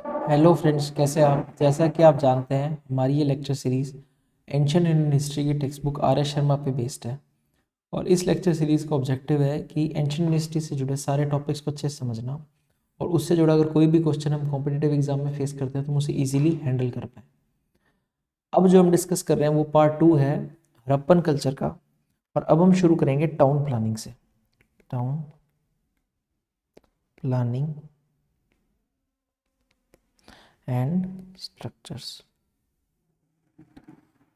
Hello friends, कैसे आप? जैसा कि आप जानते हैं, हमारी ये lecture series ancient Indian history की textbook R S Sharma पे बेस्ड है। और इस लेक्चर सीरीज़ का ऑब्जेक्टिव है कि एंशियंट इंडियन हिस्ट्री से जुड़े सारे टॉपिक्स को अच्छे से समझना और उससे जुड़ा अगर कोई भी क्वेश्चन हम कॉम्पिटिटिव एग्जाम में फेस करते हैं तो हम उसे ईजिली हैंडल कर पाएँ। अब जो हम डिस्कस कर रहे हैं वो पार्ट 2 है हड़प्पन कल्चर का। और अब हम शुरू करेंगे टाउन प्लानिंग से। Town planning and structures.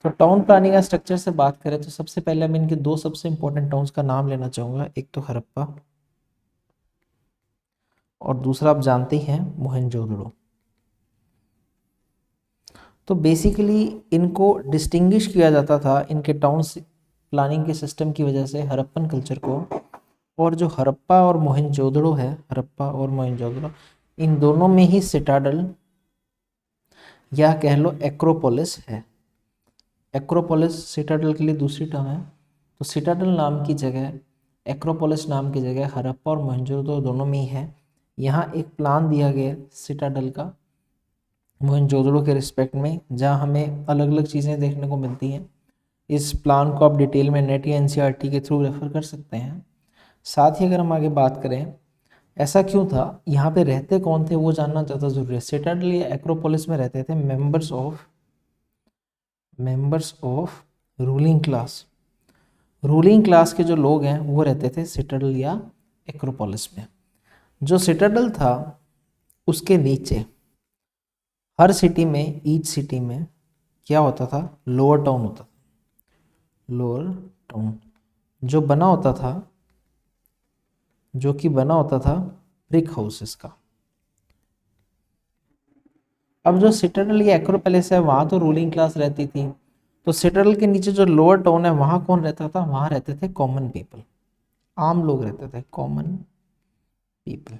तो टाउन प्लानिंग या स्ट्रक्चर से बात करें तो सबसे पहले मैं इनके दो सबसे इंपॉर्टेंट टाउन्स का नाम लेना चाहूँगा। एक तो हड़प्पा और दूसरा आप जानते ही हैं मोहनजोदड़ो। तो बेसिकली इनको डिस्टिंग्विश किया जाता था इनके टाउन प्लानिंग के सिस्टम की वजह से हड़प्पन कल्चर को। और जो हड़प्पा और मोहनजोदड़ो है, हड़प्पा और मोहनजोदड़ो, इन दोनों में ही सिटाडल या कह लो एक्रोपोलिस है। एक्रोपोलिस सिटाडल के लिए दूसरी टर्म है। तो सिटाडल नाम की जगह, एक्रोपोलिस नाम की जगह हड़प्पा और मोहनजोदड़ो दोनों में ही है। यहाँ एक प्लान दिया गया सिटाडल का मोहनजोदड़ो के रिस्पेक्ट में, जहाँ हमें अलग अलग चीज़ें देखने को मिलती हैं। इस प्लान को आप डिटेल में नेट या एनसीईआरटी के थ्रू रेफर कर सकते हैं। साथ ही अगर हम आगे बात करें ऐसा क्यों था, यहाँ पे रहते कौन थे वो जानना ज़्यादा जरूरी है। सिटाडल या एक्रोपोलिस में रहते थे members of ruling class. Ruling class के जो लोग हैं वो रहते थे सिटाडल या एक्रोपोलिस में। जो सिटाडल था उसके नीचे हर सिटी में, ईच सिटी में क्या होता था, लोअर टाउन होता था। लोअर टाउन जो बना होता था, जो कि बना होता था ब्रिक हाउसेस का। अब जो सिटाडल या एक्रोपोलिस है वहाँ तो रूलिंग क्लास रहती थी, तो सिटाडल के नीचे जो लोअर टाउन है वहाँ कौन रहता था, वहाँ रहते थे कॉमन पीपल, आम लोग रहते थे, कॉमन पीपल।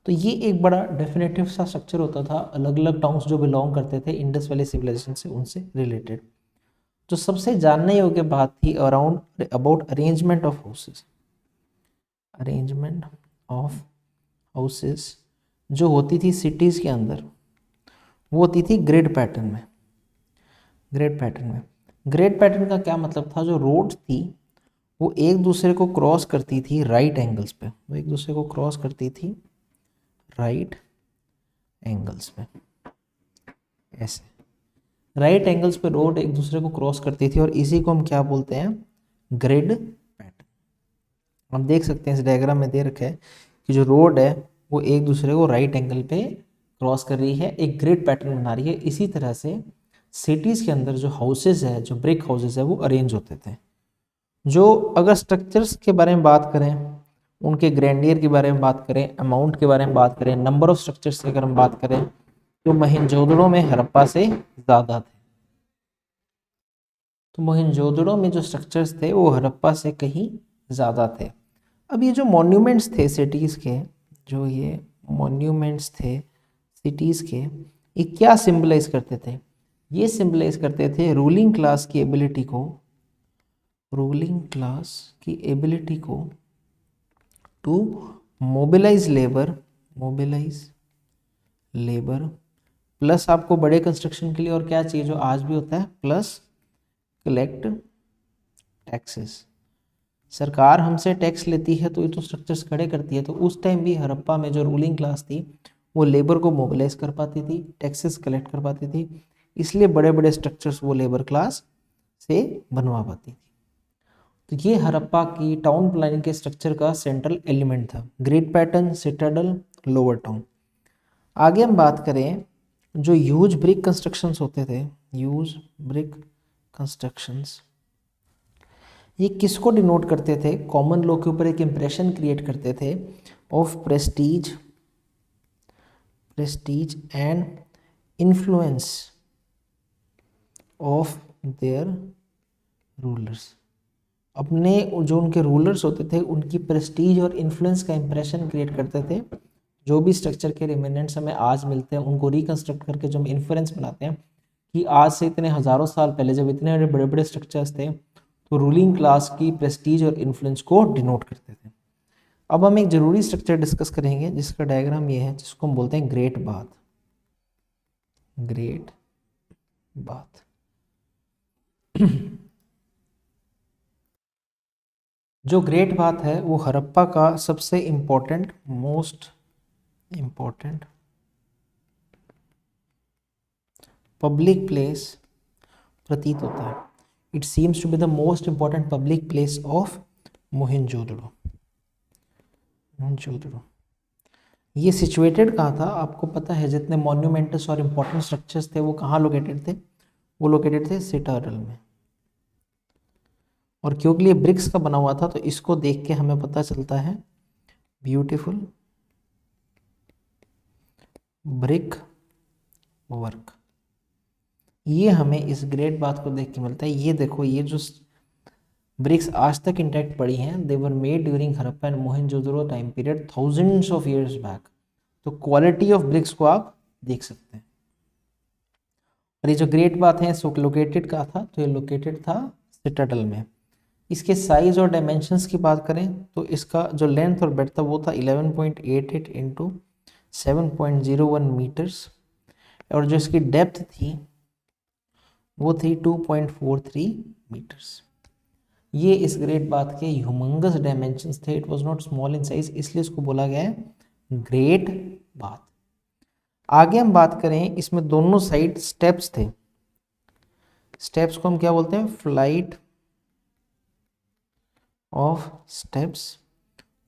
तो ये एक बड़ा डेफिनेटिव सा स्ट्रक्चर होता था अलग अलग टाउन्स जो बिलोंग करते थे इंडस वैली सिविलाइजेशन से, उनसे रिलेटेड। जो सबसे जानने योग्य बात थी around about arrangement of houses, arrangement of houses जो होती थी सिटीज़ के अंदर, वो होती थी ग्रिड पैटर्न में। ग्रिड पैटर्न में, ग्रिड पैटर्न का क्या मतलब था, जो रोड थी वो एक दूसरे को क्रॉस करती थी राइट एंगल्स पे, वो एक दूसरे को क्रॉस करती थी राइट एंगल्स पे। ऐसे राइट एंगल्स पे रोड एक दूसरे को क्रॉस करती थी और इसी को हम क्या बोलते हैं, ग्रिड पैटर्न। हम देख सकते हैं इस डायग्राम में दे रखा है कि जो रोड है वो एक दूसरे को राइट एंगल पे क्रॉस कर रही है, एक ग्रिड पैटर्न बना रही है। इसी तरह से सिटीज़ के अंदर जो हाउसेज है, जो ब्रिक हाउसेज है, वो अरेंज होते थे। जो अगर स्ट्रक्चर्स के बारे में बात करें, उनके ग्रैंडियर के बारे में बात करें, अमाउंट के बारे में बात करें, नंबर ऑफ स्ट्रक्चर्स की अगर हम बात करें तो मोहनजोदड़ो में हड़प्पा से ज़्यादा थे। तो मोहनजोदड़ो में जो स्ट्रक्चर्स थे वो हड़प्पा से कहीं ज़्यादा थे। अब ये जो मॉन्यूमेंट्स थे सिटीज़ के, जो ये मॉन्यूमेंट्स थे सिटीज़ के, ये क्या सिंबलाइज करते थे, ये सिंबलाइज करते थे रूलिंग क्लास की एबिलिटी को, रूलिंग क्लास की एबिलिटी को to mobilise labour, mobilise labour, plus आपको बड़े कंस्ट्रक्शन के लिए और क्या चाहिए जो आज भी होता है, प्लस कलेक्ट टैक्सेस। सरकार हमसे टैक्स लेती है तो ये तो स्ट्रक्चर्स खड़े करती है। तो उस टाइम भी हड़प्पा में जो रूलिंग क्लास थी वो लेबर को मोबिलाइज कर पाती थी, टैक्सेस कलेक्ट कर पाती थी, इसलिए बड़े बड़े स्ट्रक्चर्स वो लेबर क्लास से बनवा पाती थी। तो ये हड़प्पा की टाउन प्लानिंग के स्ट्रक्चर का सेंट्रल एलिमेंट था, grid pattern, citadel, lower town. आगे हम बात करें जो ह्यूज ब्रिक कंस्ट्रक्शंस होते थे, ह्यूज ब्रिक कंस्ट्रक्शंस, ये किसको डिनोट करते थे, कॉमन लोग के ऊपर एक इंप्रेशन क्रिएट करते थे of Prestige, Prestige and influence of their rulers. अपने जो उनके रूलर्स होते थे उनकी प्रेस्टीज और इन्फ्लुएंस का इंप्रेशन क्रिएट करते थे। जो भी स्ट्रक्चर के रिमेनेंट्स हमें आज मिलते हैं उनको रिकंस्ट्रक्ट करके जो हम इन्फ्लुएंस बनाते हैं कि आज से इतने हज़ारों साल पहले जब इतने बड़े बड़े स्ट्रक्चर्स थे तो रूलिंग क्लास की प्रेस्टीज और इन्फ्लुएंस को डिनोट करते थे। अब हम एक ज़रूरी स्ट्रक्चर डिस्कस करेंगे जिसका डायग्राम ये है, जिसको हम बोलते हैं ग्रेट बाथ। Great bath. जो ग्रेट बाथ है वो हड़प्पा का सबसे important, most important public place प्रतीत होता है। It seems to be the most important public place of Mohenjodaro. Mohenjodaro ये सिचुएटेड कहाँ था आपको पता है? जितने मॉन्यूमेंट्स और इंपॉर्टेंट स्ट्रक्चर्स थे वो कहाँ लोकेटेड थे? वो लोकेटेड थे सिटाडल में। और क्योंकि ये ब्रिक्स का बना हुआ था तो इसको देख के हमें पता चलता है ब्यूटीफुल ब्रिक वर्क। ये हमें इस ग्रेट बात को देख के मिलता है। ये देखो, ये जो ब्रिक्स आज तक इंटैक्ट पड़ी हैं, they were made during Harappa and Mohenjodaro time period, thousands of years back. तो क्वालिटी ऑफ ब्रिक्स को आप देख सकते हैं। और ये जो ग्रेट बात है सो लोकेटेड कहाँ था? तो ये लोकेटेड था सिटाडल में। इसके साइज और डायमेंशंस की बात करें तो इसका जो लेंथ और ब्रेड्थ था वो था 11.88 इंटू 7.01 मीटर्स, और जो इसकी डेप्थ थी वो थी 2.43 मीटर्स। ये इस ग्रेट बाथ के ह्यूमंगस डायमेंशंस थे। It was not small in size, इसलिए इसको बोला गया है ग्रेट बाथ। आगे हम बात करें, इसमें दोनों साइड स्टेप्स थे। स्टेप्स को हम क्या बोलते हैं? Flight of steps.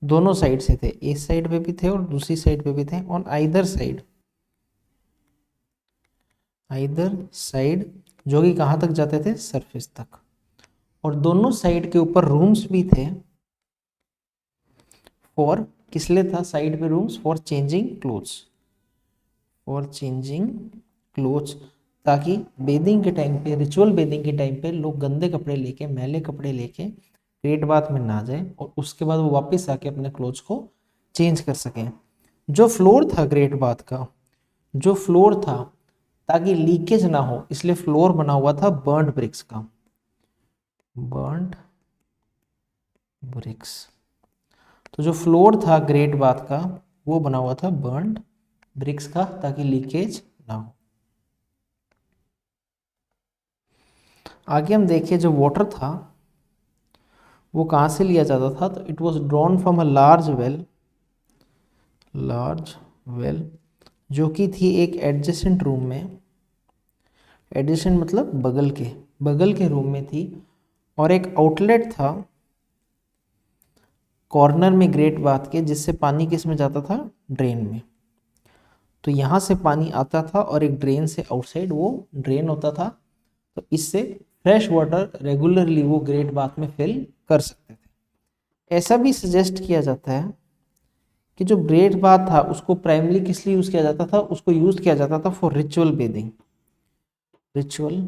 दोनों साइड से थे, इस साइड पे भी थे और दूसरी साइड पे भी थे। On either side, either side, जो कि कहाँ तक जाते थे? सरफेस तक। और दोनों साइड के ऊपर रूम्स भी थे। फॉर किस लिए था साइड पे rooms? For changing clothes, for changing clothes, ताकि बेदिंग के टाइम पे, रिचुअल बेदिंग के टाइम पे लोग गंदे कपड़े लेके, मैले कपड़े लेके ग्रेट बाथ में ना जाए और उसके बाद वो वापस आके अपने क्लोथ्स को चेंज कर सकें। जो फ्लोर था ग्रेट बाथ का, जो फ्लोर था, ताकि लीकेज ना हो इसलिए फ्लोर बना हुआ था बर्न्ड ब्रिक्स का, बर्न्ड ब्रिक्स। तो जो फ्लोर था ग्रेट बाथ का वो बना हुआ था बर्न्ड ब्रिक्स का, ताकि लीकेज ना हो। आगे हम देखिए, जो वाटर था वो कहाँ से लिया जाता था? तो it was drawn from a large well, large well, जो कि थी एक एडजेसेंट रूम में। एडजेसेंट मतलब बगल के रूम में थी। और एक आउटलेट था कॉर्नर में ग्रेट बाथ के, जिससे पानी किस में जाता था? ड्रेन में। तो यहाँ से पानी आता था और एक ड्रेन से आउटसाइड वो ड्रेन होता था। तो इससे फ्रेश वाटर रेगुलरली वो ग्रेट बाथ में फिल कर सकते थे। ऐसा भी सजेस्ट किया जाता है कि जो ग्रेट बाथ था उसको प्राइमरी किस लिए यूज़ किया जाता था? उसको यूज़ किया जाता था for ritual bathing, ritual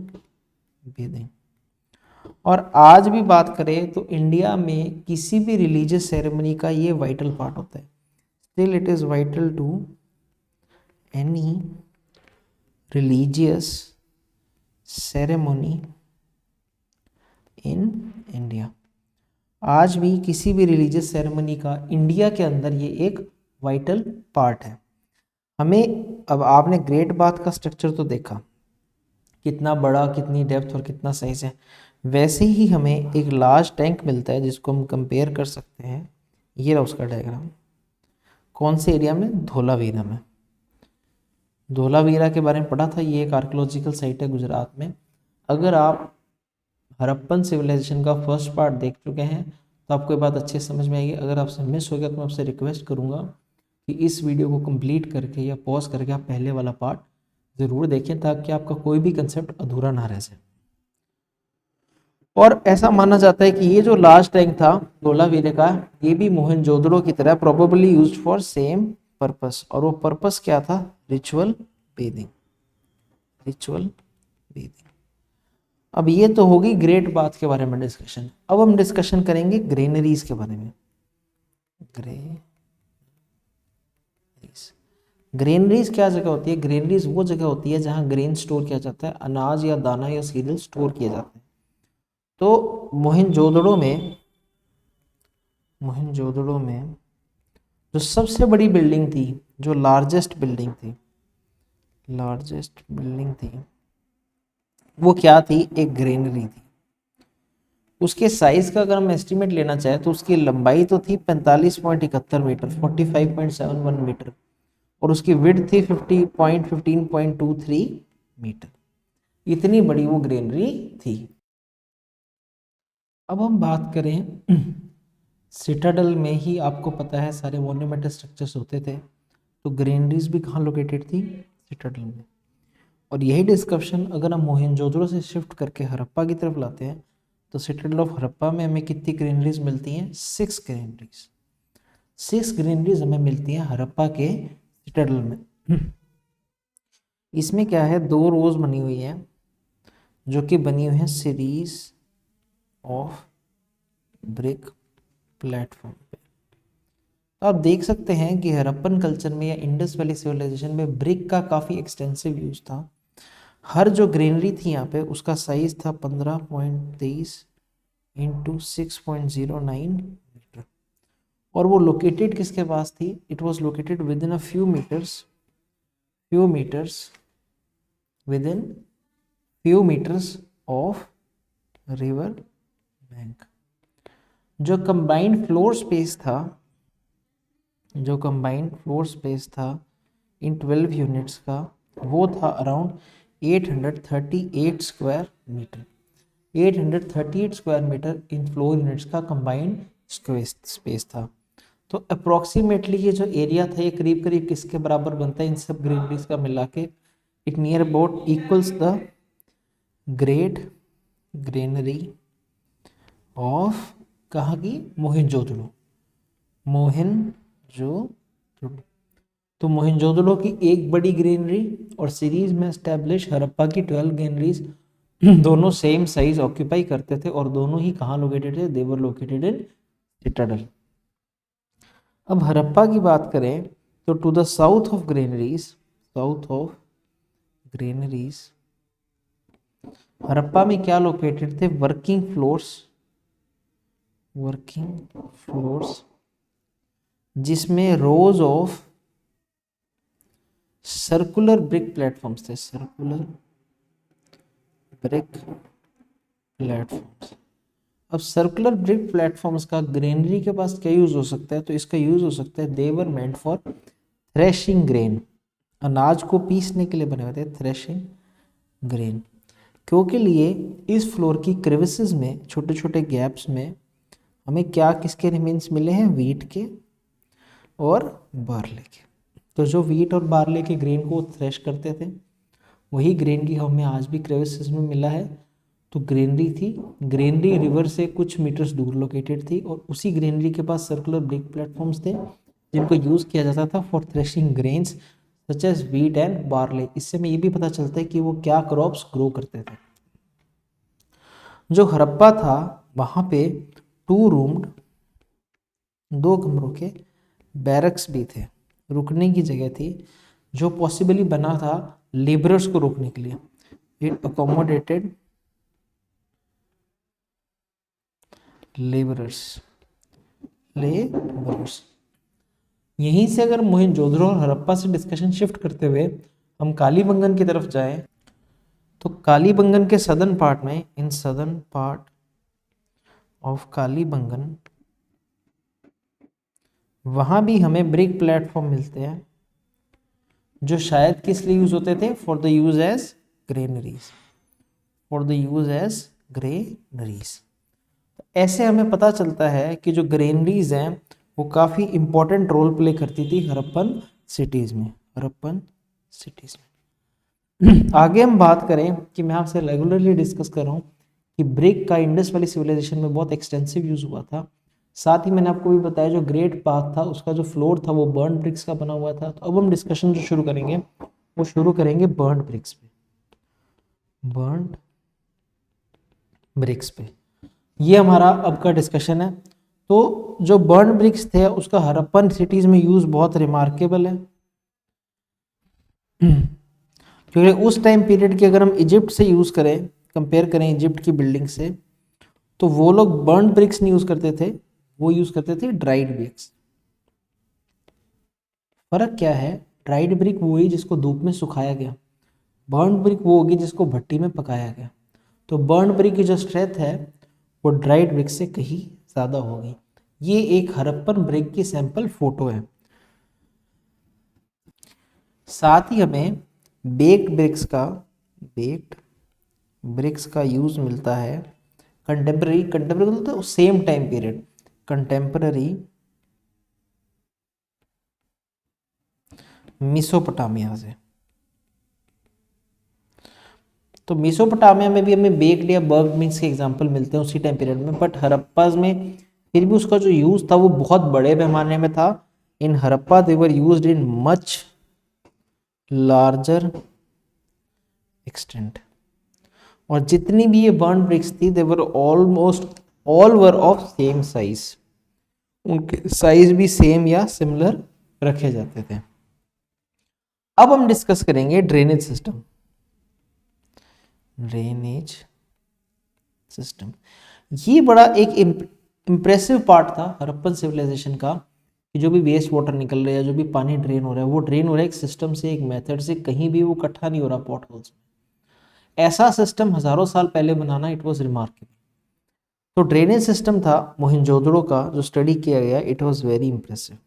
bathing. और आज भी बात करें तो इंडिया में किसी भी रिलीजियस सेरेमनी का ये वाइटल पार्ट होता है। Still it is vital to any religious ceremony in India. आज भी किसी भी रिलीजियस सेरेमनी का इंडिया के अंदर ये एक वाइटल पार्ट है। हमें, अब आपने ग्रेट बाथ का स्ट्रक्चर तो देखा, कितना बड़ा, कितनी डेप्थ और कितना साइज है। वैसे ही हमें एक लार्ज टैंक मिलता है जिसको हम कंपेयर कर सकते हैं। ये रहा उसका डायग्राम। कौन से एरिया में? धोलावीरा में। धोलावीरा के बारे में पढ़ा था, ये एक आर्कियोलॉजिकल साइट है गुजरात में। अगर आप हड़प्पन सिविलाइजेशन का फर्स्ट पार्ट देख चुके हैं तो आपको ये बात अच्छे से समझ में आएगी। अगर आपसे मिस हो गया तो मैं आपसे रिक्वेस्ट करूंगा कि इस वीडियो को कंप्लीट करके या पॉज करके आप पहले वाला पार्ट ज़रूर देखें, ताकि आपका कोई भी कंसेप्ट अधूरा ना रह जाए। और ऐसा माना जाता है कि ये जो लास्ट टैंक था धोलावीरा का, ये भी मोहनजोदड़ो की तरह probably used for same purpose. और वो पर्पस क्या था? Ritual bathing, ritual bathing. अब ये तो होगी ग्रेट बाथ के बारे में डिस्कशन। अब हम डिस्कशन करेंगे ग्रेनरीज के बारे में। ग्रेनरीज क्या जगह होती है? ग्रेनरीज वो जगह होती है जहां ग्रेन स्टोर किया जाता है, अनाज या दाना या सीरियल स्टोर किए जाते हैं। तो मोहनजोदड़ो में जो सबसे बड़ी बिल्डिंग थी, जो लार्जेस्ट बिल्डिंग थी, लार्जेस्ट बिल्डिंग थी वो क्या थी, एक ग्रेनरी थी। उसके साइज का अगर हम एस्टिमेट लेना चाहें तो उसकी लंबाई तो थी 45.71 मीटर 45.71 मीटर, और उसकी विड्थ थी 15.23 मीटर। इतनी बड़ी वो ग्रेनरी थी। अब हम बात करें सिटाडल में ही आपको पता है सारे मोन्यूमेंटल स्ट्रक्चर्स होते थे, तो ग्रेनरीज भी कहाँ लोकेटेड थी, सिटाडल में। और यही डिस्कशन अगर हम मोहनजोदड़ो से शिफ्ट करके हड़प्पा की तरफ लाते हैं तो सिटाडल ऑफ हड़प्पा में हमें कितनी ग्रेनरीज मिलती हैं, 6 ग्रेनरीज। 6 ग्रेनरीज हमें मिलती हैं हड़प्पा के सिटाडल में। इसमें क्या है, 2 रोज बनी हुई हैं जो कि बनी हुई है सीरीज ऑफ ब्रिक प्लेटफॉर्म पे। तो आप देख सकते हैं कि हड़प्पन कल्चर में या इंडस वैली सिविलाइजेशन में ब्रिक का काफ़ी एक्सटेंसिव यूज था। हर जो ग्रेनरी थी यहाँ पे उसका साइज था 15.23 इंटू 6.09 मीटर, और वो लोकेटेड किसके पास थी, it was located within a few metres of river bank. जो कंबाइंड फ्लोर स्पेस था इन 12 यूनिट्स का, वो था around 838 square metre. 838 square metre in floor units का कंबाइंड स्पेस था। तो अप्रोक्सीमेटली ये जो एरिया था ये करीब करीब किसके बराबर बनता है, इन सब ग्रेनरीज का मिला के, it near about equals the great granary of कहाँ की, मोहनजोदड़ो। तो मोहनजोदड़ो की एक बड़ी ग्रेनरी और सीरीज में एस्टेब्लिश हड़प्पा की 12 ग्रेनरीज दोनों सेम साइज ऑक्यूपाई करते थे, और दोनों ही कहाँ लोकेटेड थे, दे वर लोकेटेड इन सिटाडल। अब हड़प्पा की बात करें तो to the south of granaries Harappa में क्या लोकेटेड थे, वर्किंग फ्लोर्स जिसमें rows of circular brick platforms थे, अब सर्कुलर ब्रिक प्लेटफॉर्म्स का ग्रेनरी के पास क्या यूज हो सकता है, तो इसका यूज हो सकता है, दे वर मेंट फॉर थ्रेशिंग ग्रेन, अनाज को पीसने के लिए बने हुए थे, थ्रेशिंग ग्रेन। क्योंकि लिए इस फ्लोर की क्रिविसेस में, छोटे छोटे गैप्स में हमें क्या किसके रिमेन्स मिले हैं, वीट के और बार्ले के। तो जो वीट और बार्ले के ग्रेन को थ्रेश करते थे वही ग्रेन की हमें आज भी क्रेविसेस में मिला है। तो ग्रेनरी थी, ग्रेनरी रिवर से कुछ मीटर्स दूर लोकेटेड थी, और उसी ग्रेनरी के पास सर्कुलर ब्रिक प्लेटफॉर्म्स थे जिनको यूज किया जाता था for threshing grains such as wheat and barley. इससे हमें ये भी पता चलता है कि वो क्या क्रॉप्स ग्रो करते थे। जो हड़प्पा था वहाँ पे 2 रूम्ड 2 कमरों के बैरक्स भी थे, रुकने की जगह थी, जो पॉसिबली बना था लेबरर्स को रोकने के लिए। It accommodated labourers. यहीं से अगर मोहनजोदड़ो और हड़प्पा से डिस्कशन शिफ्ट करते हुए हम कालीबंगन की तरफ जाएं तो कालीबंगन के सदर्न पार्ट में, in southern part of Kalibangan, वहां भी हमें ब्रिक प्लेटफॉर्म मिलते हैं जो शायद किस लिए यूज होते थे, for the use as granaries. ऐसे हमें पता चलता है कि जो ग्रेनरीज हैं वो काफी इंपॉर्टेंट रोल प्ले करती थी हड़प्पन सिटीज में। आगे हम बात करें कि मैं आपसे रेगुलरली डिस्कस कर रहा हूँ कि ब्रिक का इंडस वैली सिविलाइजेशन में बहुत एक्सटेंसिव यूज हुआ था। साथ ही मैंने आपको भी बताया जो ग्रेट पाथ था उसका जो फ्लोर था वो बर्न ब्रिक्स का बना हुआ था। तो अब हम डिस्कशन जो शुरू करेंगे वो शुरू करेंगे बर्न ब्रिक्स पे। ये हमारा अब का डिस्कशन है। तो जो बर्न ब्रिक्स थे उसका हड़प्पन सिटीज में यूज बहुत रिमार्केबल है, क्योंकि उस टाइम पीरियड की अगर हम इजिप्ट से यूज करें, कंपेयर करें इजिप्ट की बिल्डिंग से, तो वो लोग बर्न ब्रिक्स नहीं यूज करते थे, वो यूज करते थे ड्राइड ब्रिक्स। फर्क क्या है, ड्राइड ब्रिक वो होगी जिसको धूप में सुखाया गया, बर्न ब्रिक वो होगी जिसको भट्टी में पकाया गया। तो बर्न ब्रिक की जो स्ट्रेंथ है वो ड्राइड ब्रिक से कहीं ज़्यादा होगी। ये एक हड़प्पन ब्रिक की सैंपल फोटो है। साथ ही हमें बेक्ड ब्रिक्स का यूज़ मिलता है कंटेम्प्रेरी मतलब same time period, contemporary Mesopotamia से। तो मेसोपोटामिया में भी हमें बेक्ड या बर्ग्ड मिक्स के एग्जांपल मिलते हैं उसी टाइम पीरियड में, बट हड़प्पा में फिर भी उसका जो यूज़ था वो बहुत बड़े पैमाने में था। In Harappa they were used in much larger extent. और जितनी भी ये बर्न ब्रिक्स थी they were almost all were of same size, उनके साइज भी सेम या सिमिलर रखे जाते थे। अब हम डिस्कस करेंगे ड्रेनेज सिस्टम। ये बड़ा एक इम्प्रेसिव पार्ट था हड़प्पन सिविलाइजेशन का कि जो भी वेस्ट वाटर निकल रहा है, जो भी पानी ड्रेन हो रहा है, वो ड्रेन हो रहा है एक सिस्टम से, एक मेथड से, कहीं भी वो इकट्ठा नहीं हो रहा पॉट होल्स में। ऐसा सिस्टम हजारों साल पहले बनाना इट वॉज रिमार्केबल। तो ड्रेनेज सिस्टम था मोहनजोदड़ो का जो स्टडी किया गया, इट वॉज वेरी इम्प्रेसिव।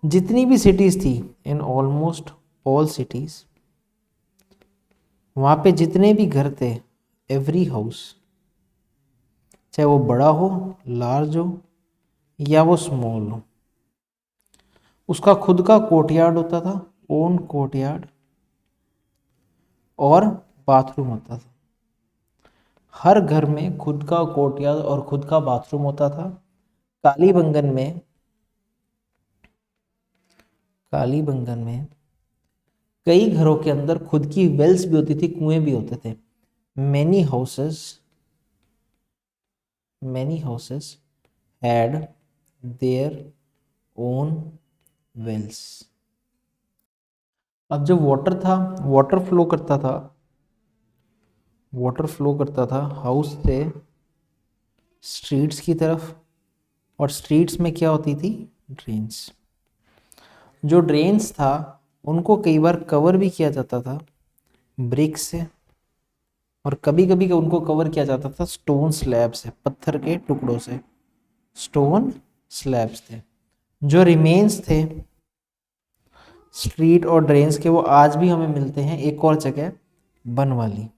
जितनी भी सिटीज थी, इन ऑलमोस्ट ऑल सिटीज, वहाँ पे जितने भी घर थे, एवरी हाउस, चाहे वो बड़ा हो, लार्ज हो या वो स्मॉल हो, उसका खुद का कोर्टयार्ड होता था, ओन कोर्टयार्ड, और बाथरूम होता था। हर घर में खुद का कोर्टयार्ड और खुद का बाथरूम होता था। कालीबंगन में कई घरों के अंदर खुद की वेल्स भी होती थी, कुएं भी होते थे। Many houses had their own wells. अब जब वाटर था, वाटर फ्लो करता था हाउस से स्ट्रीट्स की तरफ, और स्ट्रीट्स में क्या होती थी, ड्रेन्स। जो ड्रेन्स था उनको कई बार कवर भी किया जाता था ब्रिक से, और कभी कभी उनको कवर किया जाता था स्टोन स्लैब से, पत्थर के टुकड़ों से, स्टोन स्लैब्स थे। जो रिमेन्स थे स्ट्रीट और ड्रेन्स के, वो आज भी हमें मिलते हैं एक और जगह, बन वाली।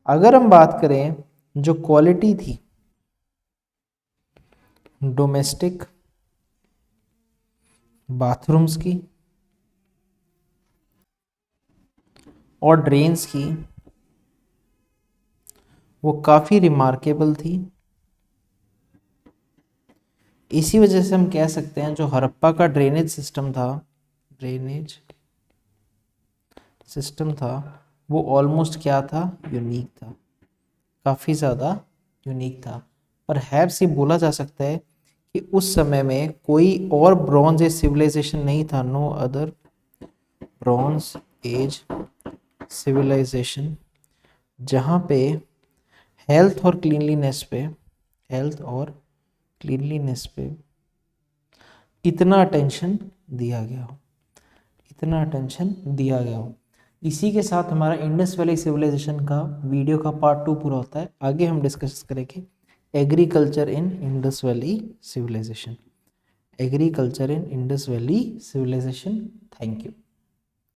अगर हम बात करें जो क्वालिटी थी डोमेस्टिक बाथरूम्स की और ड्रेन्स की, वो काफ़ी रिमार्केबल थी। इसी वजह से हम कह सकते हैं जो हड़प्पा का ड्रेनेज सिस्टम था वो ऑलमोस्ट क्या था, यूनिक था, काफ़ी ज़्यादा यूनिक था। पर हैव्स ये बोला जा सकता है कि उस समय में कोई और ब्रॉन्ज एज सिविलाइजेशन नहीं था, no other bronze age civilisation, जहाँ पे हेल्थ और क्लीनलीनेस पे इतना अटेंशन दिया गया हो। इसी के साथ हमारा इंडस वैली सिविलाइजेशन का वीडियो का पार्ट 2 पूरा होता है। आगे हम डिस्कस करेंगे agriculture in Indus valley civilisation. Thank you.